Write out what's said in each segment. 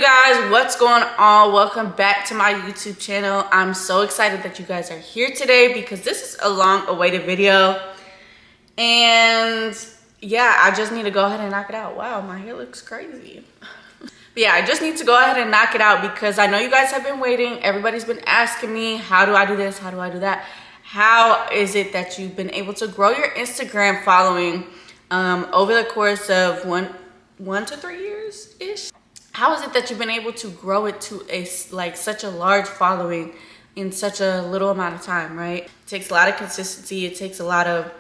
guys, what's going on? Welcome back to my YouTube channel. I'm so excited that you guys are here today because this is a long awaited video. And yeah, I just need to go ahead and knock it out. Wow, my hair looks crazy. But yeah, I just need to go ahead and knock it out because I know you guys have been waiting. Everybody's been asking me, how do I do this? How do I do that? How is it that you've been able to grow your Instagram following over the course of one to 3 years-ish? How is it that you've been able to grow it to such a large following in such a little amount of time, right? It takes a lot of consistency. It takes a lot of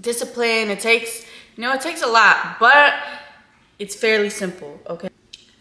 discipline. It takes a lot, but it's fairly simple, okay?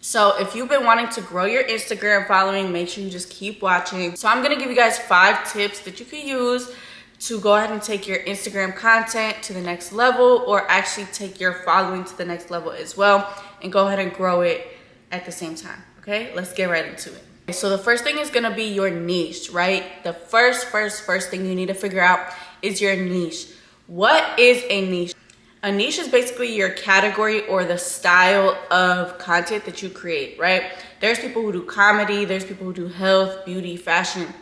So if you've been wanting to grow your Instagram following, make sure you just keep watching. So I'm gonna give you guys 5 tips that you can use to go ahead and take your Instagram content to the next level, or actually take your following to the next level as well, and go ahead and grow it at the same time. Okay, let's get right into it. So the first thing is gonna be your niche, right? The first thing you need to figure out is your niche. What is a niche? A niche is basically your category or the style of content that you create, right? There's people who do comedy, there's people who do health, beauty, fashion,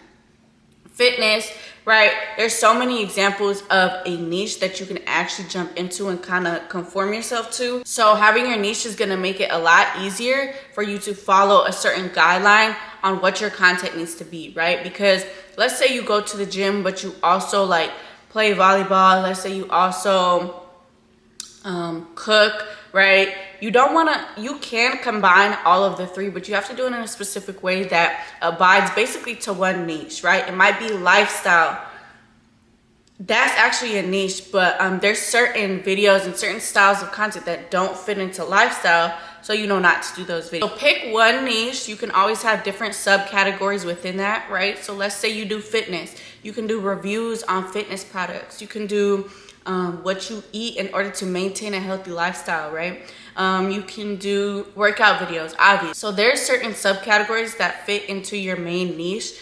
fitness, right? There's so many examples of a niche that you can actually jump into and kind of conform yourself to. So having your niche is going to make it a lot easier for you to follow a certain guideline on what your content needs to be, right? Because let's say you go to the gym, but you also like play volleyball. Let's say you also cook, right? You can combine all of the 3, but you have to do it in a specific way that abides basically to one niche, right? It might be lifestyle. That's actually a niche, but there's certain videos and certain styles of content that don't fit into lifestyle, so you know not to do those videos. So pick one niche. You can always have different subcategories within that, right? So let's say you do fitness. You can do reviews on fitness products. You can do what you eat in order to maintain a healthy lifestyle, right? You can do workout videos, obviously. So there's certain subcategories that fit into your main niche.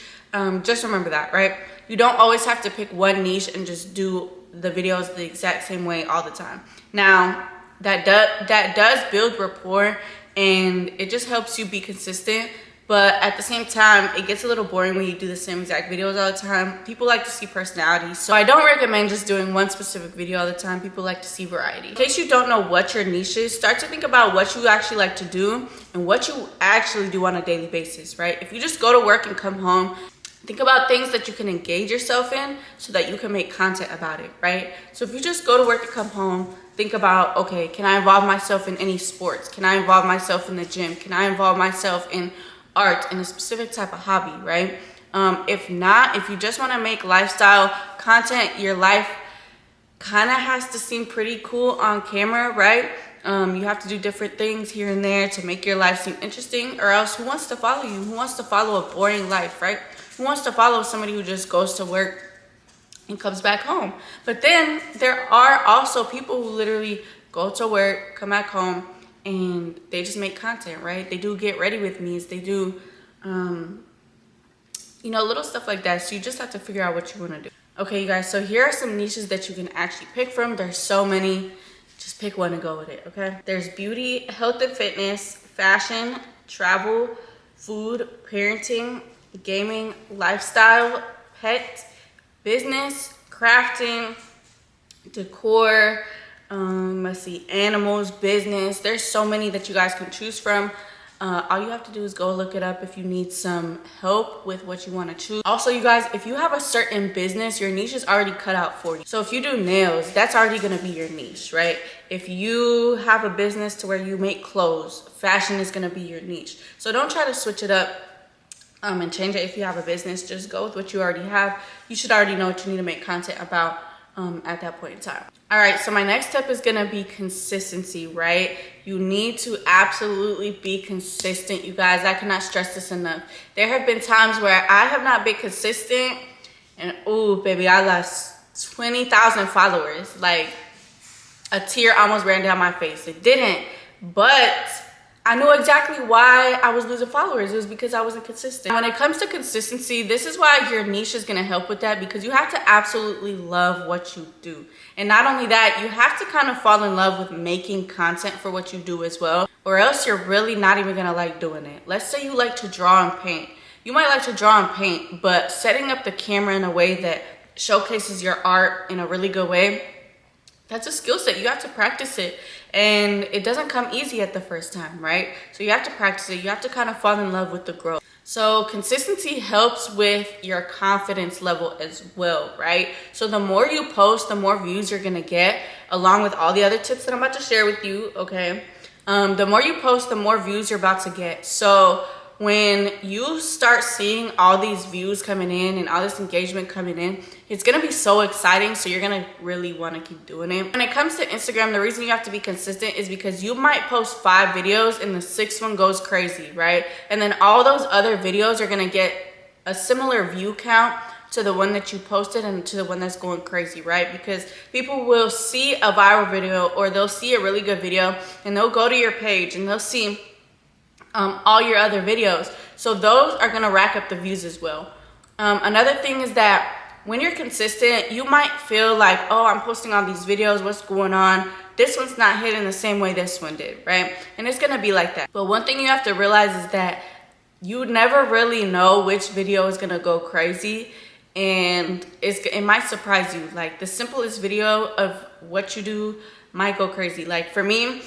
Just remember that, right? You don't always have to pick one niche and just do the videos the exact same way all the time. Now, that does build rapport, and it just helps you be consistent. But at the same time, it gets a little boring when you do the same exact videos all the time. People like to see personality. So I don't recommend just doing one specific video all the time. People like to see variety. In case you don't know what your niche is, start to think about what you actually like to do and what you actually do on a daily basis, right? If you just go to work and come home, think about things that you can engage yourself in so that you can make content about it, right? So if you just go to work and come home, think about, okay, can I involve myself in any sports? Can I involve myself in the gym? Can I involve myself in art, in a specific type of hobby, right? If not, if you just want to make lifestyle content, your life kind of has to seem pretty cool on camera, right? You have to do different things here and there to make your life seem interesting, or else who wants to follow you? Who wants to follow a boring life, right? Who wants to follow somebody who just goes to work and comes back home? But then there are also people who literally go to work, come back home, and they just make content, right? They do get ready with me's. They do, little stuff like that. So you just have to figure out what you want to do. Okay, you guys, so here are some niches that you can actually pick from. There's so many. Just pick one and go with it, okay? There's beauty, health and fitness, fashion, travel, food, parenting, gaming, lifestyle, pet, business, crafting, decor, let's see, animals, business. There's so many that you guys can choose from. All you have to do is go look it up if you need some help with what you want to choose. Also, you guys, if you have a certain business, your niche is already cut out for you. So if you do nails, that's already going to be your niche, right? If you have a business to where you make clothes, fashion is going to be your niche. So don't try to switch it up and change it. If you have a business, just go with what you already have. You should already know what you need to make content about at that point in time. All right, so my next step is gonna be consistency, right? You need to absolutely be consistent, you guys. I cannot stress this enough. There have been times where I have not been consistent, and oh baby, I lost 20,000 followers. Like a tear almost ran down my face. It didn't, but I knew exactly why I was losing followers. It was because I wasn't consistent. When it comes to consistency, this is why your niche is going to help with that, because you have to absolutely love what you do. And not only that, you have to kind of fall in love with making content for what you do as well, or else you're really not even going to like doing it. Let's say you like to draw and paint. You might like to draw and paint, but setting up the camera in a way that showcases your art in a really good way, that's a skill set. You have to practice it, and it doesn't come easy at the first time, right? So you have to practice it. You have to kind of fall in love with the growth. So consistency helps with your confidence level as well, right? So the more you post, the more views you're gonna get, along with all the other tips that I'm about to share with you, okay? The more you post, the more views you're about to get. So when you start seeing all these views coming in and all this engagement coming in, it's gonna be so exciting. So you're gonna really want to keep doing it. When it comes to Instagram, the reason you have to be consistent is because you might post 5 videos and the 6th one goes crazy, right? And then all those other videos are gonna get a similar view count to the one that you posted and to the one that's going crazy, right? Because people will see a viral video, or they'll see a really good video, and they'll go to your page and they'll see all your other videos. So those are gonna rack up the views as well. Another thing is that when you're consistent, you might feel like, oh, I'm posting all these videos, what's going on? This one's not hitting the same way this one did, right? And it's gonna be like that. But one thing you have to realize is that you never really know which video is gonna go crazy, and it might surprise you. Like the simplest video of what you do might go crazy. Like for me,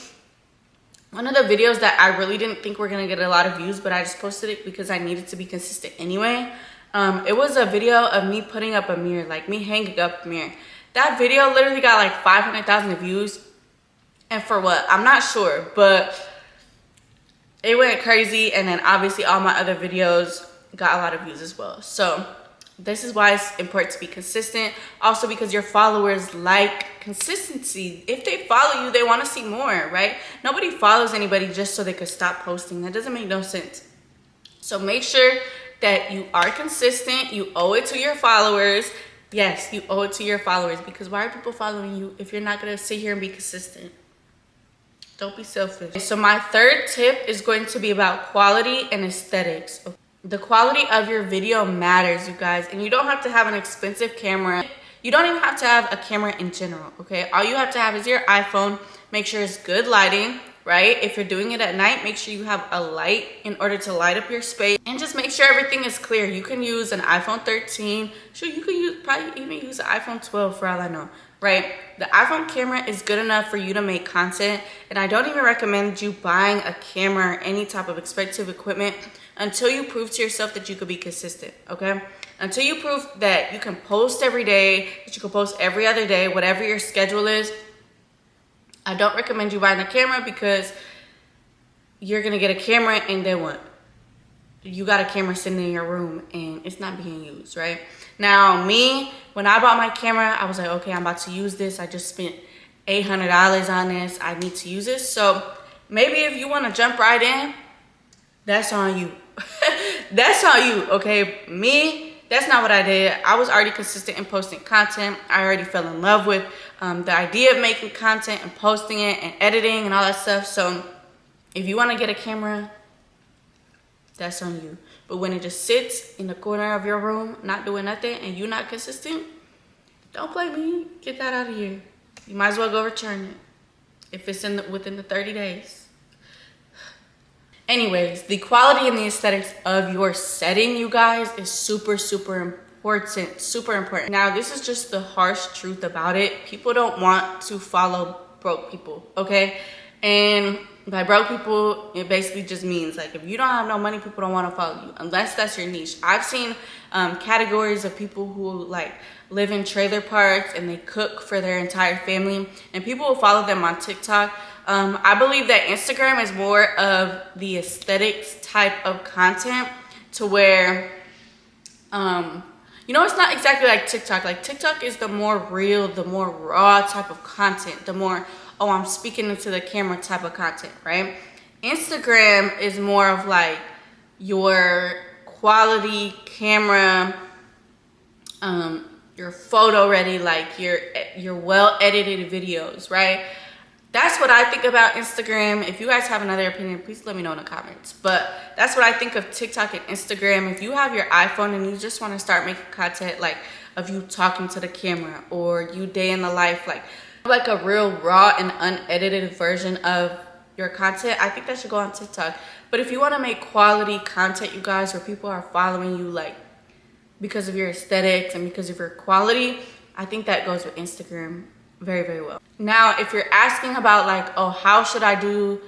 one of the videos that I really didn't think were gonna get a lot of views, but I just posted it because I needed to be consistent anyway. It was a video of me putting up a mirror, like me hanging up a mirror. That video literally got like 500,000 views. And for what? I'm not sure, but it went crazy. And then obviously all my other videos got a lot of views as well. So this is why it's important to be consistent. Also because your followers like consistency. If they follow you, they want to see more, right? Nobody follows anybody just so they could stop posting. That doesn't make no sense. So make sure that you are consistent. You owe it to your followers. Yes, you owe it to your followers, because why are people following you if you're not going to sit here and be consistent? Don't be selfish. So my third tip is going to be about quality and aesthetics. The quality of your video matters, you guys, and you don't have to have an expensive camera. You don't even have to have a camera in general, okay? All you have to have is your iPhone. Make sure it's good lighting, right? If you're doing it at night, make sure you have a light in order to light up your space, and just make sure everything is clear. You can use an iPhone 13. Sure, you could probably even use an iPhone 12 for all I know, right? The iPhone camera is good enough for you to make content, and I don't even recommend you buying a camera or any type of expensive equipment until you prove to yourself that you could be consistent, okay? Until you prove that you can post every day, that you can post every other day, whatever your schedule is, I don't recommend you buying a camera, because you're gonna get a camera and then what? You got a camera sitting in your room and it's not being used, right? Now me, when I bought my camera, I was like, okay, I'm about to use this. I just spent $800 on this. I need to use this. So maybe if you wanna jump right in, that's on you. That's on you, okay? Me, that's not what I did. I was already consistent in posting content. I already fell in love with the idea of making content and posting it and editing and all that stuff. So if you want to get a camera, that's on you. But when it just sits in the corner of your room, not doing nothing, and you're not consistent, don't blame me. Get that out of here. You might as well go return it if it's within the 30 days. Anyways, the quality and the aesthetics of your setting, you guys, is super, super important. Super important. Now, this is just the harsh truth about it. People don't want to follow broke people, okay? And by broke people, it basically just means, like, if you don't have no money, people don't want to follow you, unless that's your niche. I've seen categories of people who, like, live in trailer parks and they cook for their entire family, and people will follow them on TikTok. I believe that Instagram is more of the aesthetics type of content, to where, you know, it's not exactly like TikTok. Like TikTok is the more real, the more raw type of content, the more, oh, I'm speaking into the camera type of content, right? Instagram is more of like your quality camera, your photo ready, like your well edited videos, right? that's what I think about Instagram. If you guys have another opinion, please let me know in the comments. But that's what I think of TikTok and Instagram. If you have your iPhone and you just want to start making content like of you talking to the camera, or you day in the life, like a real raw and unedited version of your content, I think that should go on TikTok. But if you want to make quality content, you guys, where people are following you like because of your aesthetics and because of your quality, I think that goes with Instagram very, very well. Now, if you're asking about like, oh, how should I do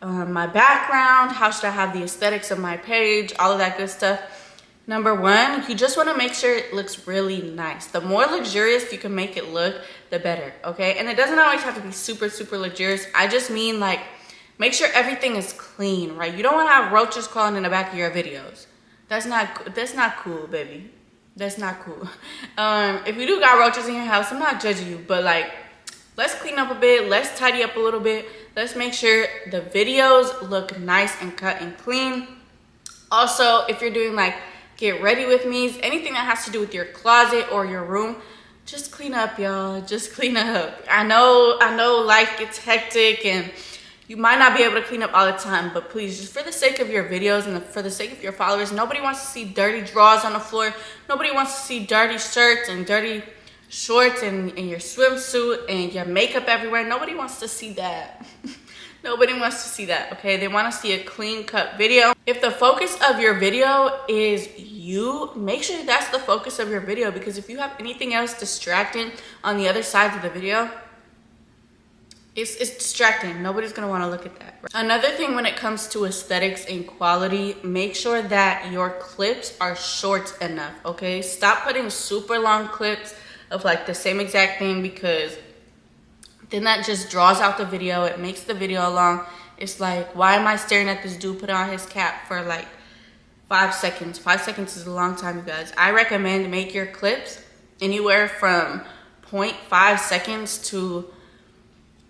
my background? How should I have the aesthetics of my page? All of that good stuff. Number one, you just want to make sure it looks really nice. The more luxurious you can make it look, the better, okay? And it doesn't always have to be super, super luxurious. I just mean like, make sure everything is clean, right? You don't want to have roaches crawling in the back of your videos. That's not cool, baby. That's not cool. If you do got roaches in your house, I'm not judging you, but like, let's clean up a bit. Let's tidy up a little bit. Let's make sure the videos look nice and cut and clean. Also, if you're doing like get ready with me's, anything that has to do with your closet or your room, just clean up, y'all. Just clean up. I know life gets hectic and you might not be able to clean up all the time, but please, just for the sake of your videos and for the sake of your followers, nobody wants to see dirty drawers on the floor. Nobody wants to see dirty shirts and dirty shorts and your swimsuit and your makeup everywhere. Nobody wants to see that. Nobody wants to see that, okay? They want to see a clean cut video. If the focus of your video is you, make sure that's the focus of your video, because if you have anything else distracting on the other side of the video, it's distracting. Nobody's gonna want to look at that. Another thing when it comes to aesthetics and quality, make sure that your clips are short enough, okay? Stop putting super long clips of like the same exact thing, because then that just draws out the video. It makes the video long. It's like, why am I staring at this dude put on his cap for like 5 seconds? 5 seconds is a long time, you guys. I recommend make your clips anywhere from 0.5 seconds to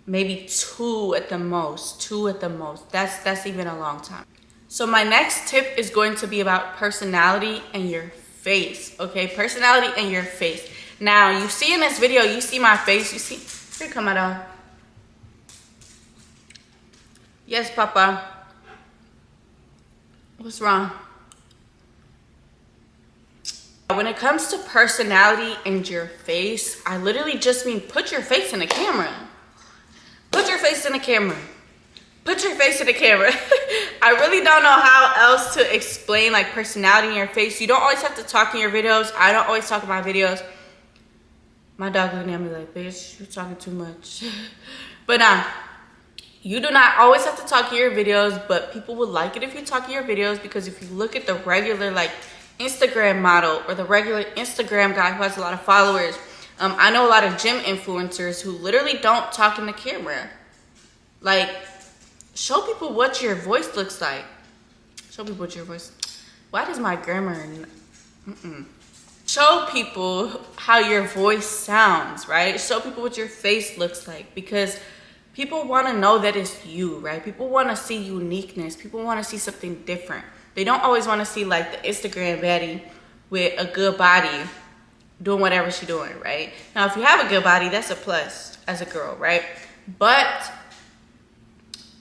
maybe 2 at the most. 2 at the most. That's even a long time. So my next tip is going to be about personality and your face, okay? Personality and your face. Now, you see in this video, you see my face, you see, here come out. Yes, Papa. What's wrong? When it comes to personality and your face, I literally just mean put your face in the camera. Put your face in the camera. Put your face in the camera. I really don't know how else to explain like personality in your face. You don't always have to talk in your videos. I don't always talk in my videos. My dog looking at me like, bitch, you're talking too much. But you do not always have to talk in your videos, but people would like it if you talk in your videos, because if you look at the regular like Instagram model or the regular Instagram guy who has a lot of followers, I know a lot of gym influencers who literally don't talk in the camera. Like, show people what your voice looks like. Show people what your voice. Why does my grammar? Show people how your voice sounds, right? Show people what your face looks like, because people want to know that it's you, right? People want to see uniqueness. People want to see something different. They don't always want to see like the Instagram baddie with a good body doing whatever she's doing, right? Now, if you have a good body, that's a plus as a girl, right? But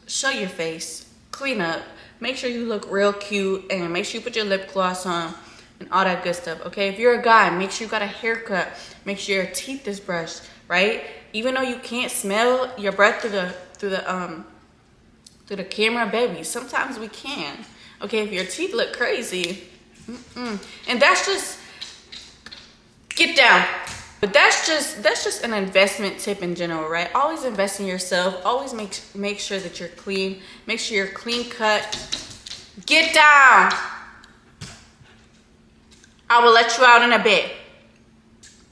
show your face, clean up, make sure you look real cute, and make sure you put your lip gloss on and all that good stuff, okay? If you're a guy, make sure you got a haircut, make sure your teeth is brushed, right? Even though you can't smell your breath through the camera, baby, sometimes we can, okay? If your teeth look crazy, and that's just, get down. But that's just an investment tip in general, right? Always invest in yourself. Always make sure that you're clean. Make sure you're clean cut. Get down. I will let you out in a bit.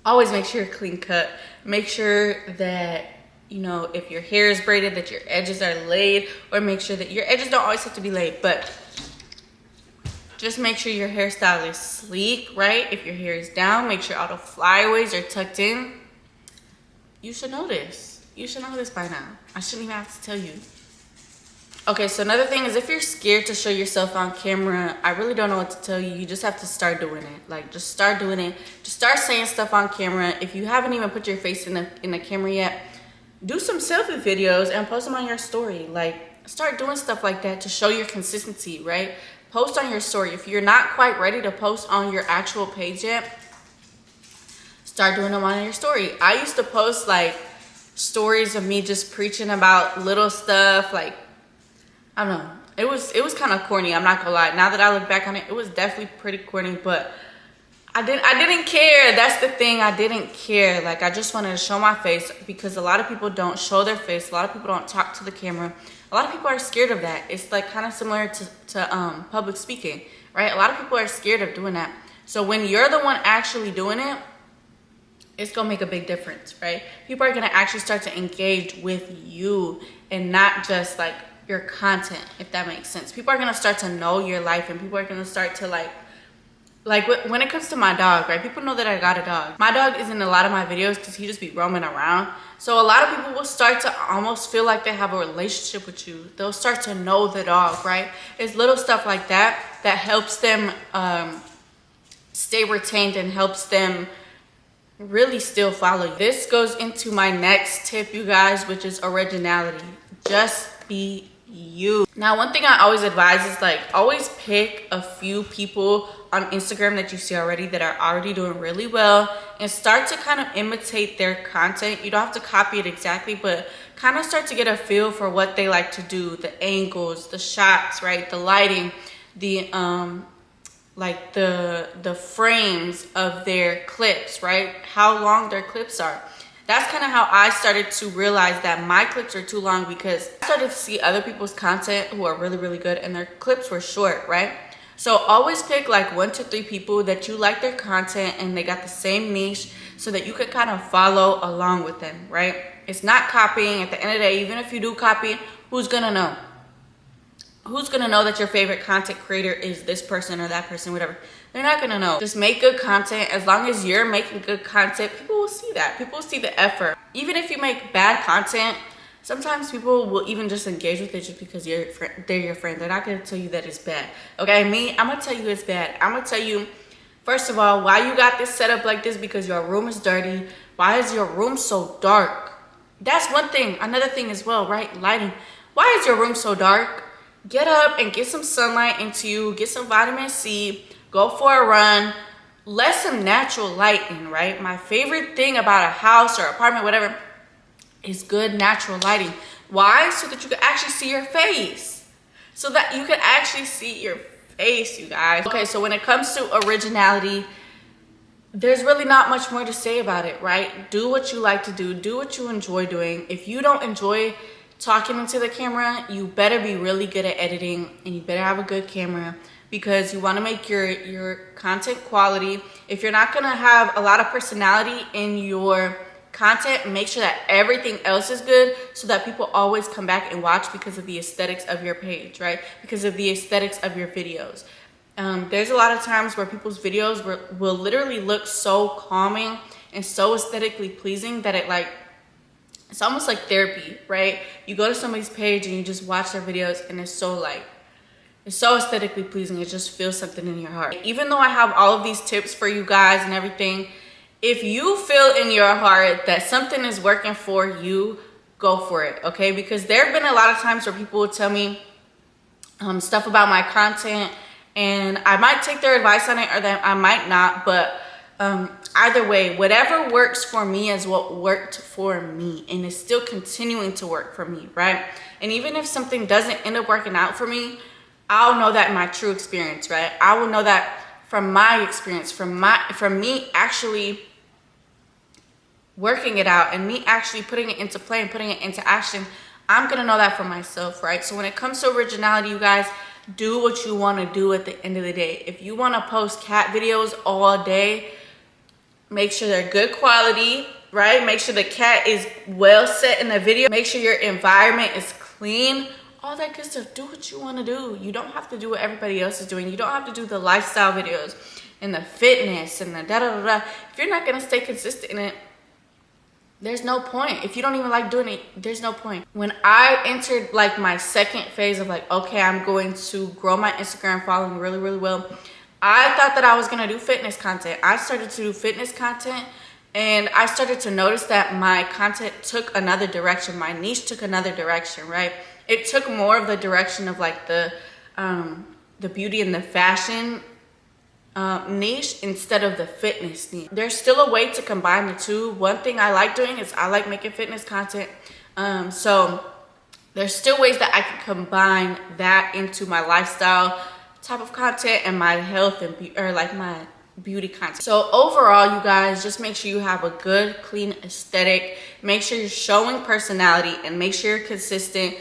Always make sure you're clean cut. Make sure that, you know, if your hair is braided, that your edges are laid, or make sure that your edges don't always have to be laid, but just make sure your hairstyle is sleek, right? If your hair is down, make sure all the flyaways are tucked in. You should know this. You should know this by now. I shouldn't even have to tell you. Okay, so another thing is, if you're scared to show yourself on camera, I really don't know what to tell you. You just have to start doing it. Like, just start doing it. Just start saying stuff on camera. If you haven't even put your face in the camera yet, do some selfie videos and post them on your story. Like, start doing stuff like that to show your consistency, right? Post on your story. If you're not quite ready to post on your actual page yet, start doing them on your story. I used to post like stories of me just preaching about little stuff, like, I don't know. It was kind of corny, I'm not gonna lie. Now that I look back on it, it was definitely pretty corny, but I didn't care. That's the thing. I didn't care. Like, I just wanted to show my face, because a lot of people don't show their face. A lot of people don't talk to the camera. A lot of people are scared of that. It's like kind of similar to public speaking, right? A lot of people are scared of doing that. So when you're the one actually doing it, it's gonna make a big difference, right? People are gonna actually start to engage with you and not just like your content, if that makes sense. People are gonna start to know your life, and people are gonna start to like when it comes to my dog, right? People know that I got a dog. My dog is in a lot of my videos because he just be roaming around. So a lot of people will start to almost feel like they have a relationship with you. They'll start to know the dog, right? It's little stuff like that that helps them stay retained and helps them really still follow you. This goes into my next tip, you guys, which is originality. Just be you. Now, one thing I always advise is like, always pick a few people on Instagram that you see already that are already doing really well, and start to kind of imitate their content. You don't have to copy it exactly, but kind of start to get a feel for what they like to do, the angles, the shots, right? The lighting, the like the frames of their clips, right? How long their clips are. That's kind of how I started to realize that my clips are too long, because I started to see other people's content who are really, really good and their clips were short, right? So always pick like 1 to 3 people that you like their content and they got the same niche, so that you can kind of follow along with them, right? It's not copying. At the end of the day, even if you do copy, who's gonna know? Who's gonna know that your favorite content creator is this person or that person, whatever? They're not gonna know. Just make good content. As long as you're making good content, people will see that. People will see the effort. Even if you make bad content, sometimes people will even just engage with it just because they're your friend. They're not gonna tell you that it's bad. Okay, me, I'm gonna tell you it's bad. I'm gonna tell you, first of all, why you got this set up like this, because your room is dirty. Why is your room so dark? That's one thing. Another thing as well, right? Lighting. Why is your room so dark? Get up and get some sunlight into you. Get some vitamin C. Go for a run. Let some natural light in, right? My favorite thing about a house or apartment, whatever, is good natural lighting. Why? So that you can actually see your face. So that you can actually see your face, you guys. Okay, so when it comes to originality, there's really not much more to say about it, right? Do what you like to do. Do what you enjoy doing. If you don't enjoy talking into the camera, you better be really good at editing, and you better have a good camera, because you want to make your content quality. If you're not going to have a lot of personality in your content, make sure that everything else is good, so that people always come back and watch because of the aesthetics of your page, right? Because of the aesthetics of your videos. There's a lot of times where people's videos will literally look so calming and so aesthetically pleasing that it's almost like therapy, right? You go to somebody's page and you just watch their videos, and it's so aesthetically pleasing. It just feels something in your heart. Even though I have all of these tips for you guys and everything, if you feel in your heart that something is working for you, go for it, okay? Because there have been a lot of times where people will tell me stuff about my content, and I might take their advice on it, or that I might not, but either way, whatever works for me is what worked for me, and it's still continuing to work for me, right? And even if something doesn't end up working out for me, I'll know that in my true experience, right? I will know that from my experience, from me actually working it out and me actually putting it into play and putting it into action. I'm gonna know that for myself, right? So when it comes to originality, you guys, do what you want to do at the end of the day. If you want to post cat videos all day, make sure they're good quality, right? Make sure the cat is well set in the video. Make sure your environment is clean. All that good stuff. Do what you want to do. You don't have to do what everybody else is doing. You don't have to do the lifestyle videos and the fitness and the da-da-da-da. If you're not going to stay consistent in it, there's no point. If you don't even like doing it, there's no point. When I entered like my second phase of like, okay, I'm going to grow my Instagram following really, really well, I thought that I was going to do fitness content. I started to do fitness content, And I started to notice that my content took another direction. My niche took another direction, right? It took more of the direction of like the beauty and the fashion niche instead of the fitness niche. There's still a way to combine the two. One thing I like doing is I like making fitness content. So there's still ways that I can combine that into my lifestyle type of content and my health and my beauty content. So overall, you guys, just make sure you have a good, clean aesthetic. Make sure you're showing personality, and make sure you're consistent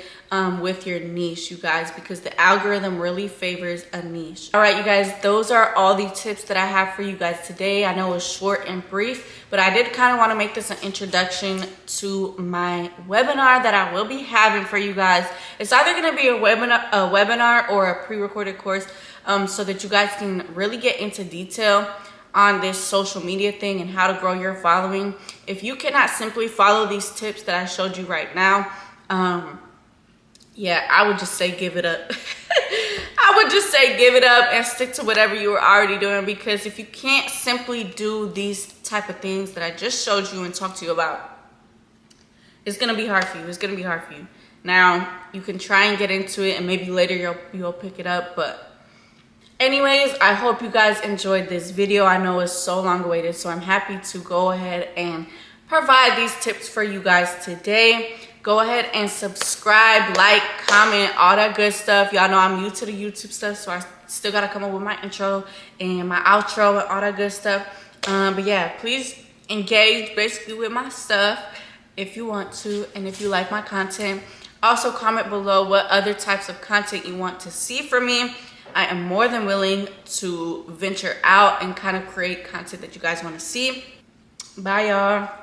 with your niche, you guys, because the algorithm really favors a niche. All right, you guys, those are all the tips that I have for you guys today. I know it was short and brief, but I did kind of want to make this an introduction to my webinar that I will be having for you guys. It's either going to be a webinar or a pre-recorded course, so that you guys can really get into detail on this social media thing and how to grow your following. If you cannot simply follow these tips that I showed you right now, yeah, I would just say give it up. I would just say give it up and stick to whatever you were already doing, because if you can't simply do these type of things that I just showed you and talked to you about, it's going to be hard for you. It's going to be hard for you. Now, you can try and get into it and maybe later you'll pick it up, but anyways, I hope you guys enjoyed this video. I know it's so long awaited, so I'm happy to go ahead and provide these tips for you guys today. Go ahead and subscribe, like, comment, all that good stuff. Y'all know I'm new to the YouTube stuff, so I still gotta come up with my intro and my outro and all that good stuff. But yeah, please engage basically with my stuff if you want to, and if you like my content. Also comment below what other types of content you want to see from me. I am more than willing to venture out and kind of create content that you guys want to see. Bye, y'all.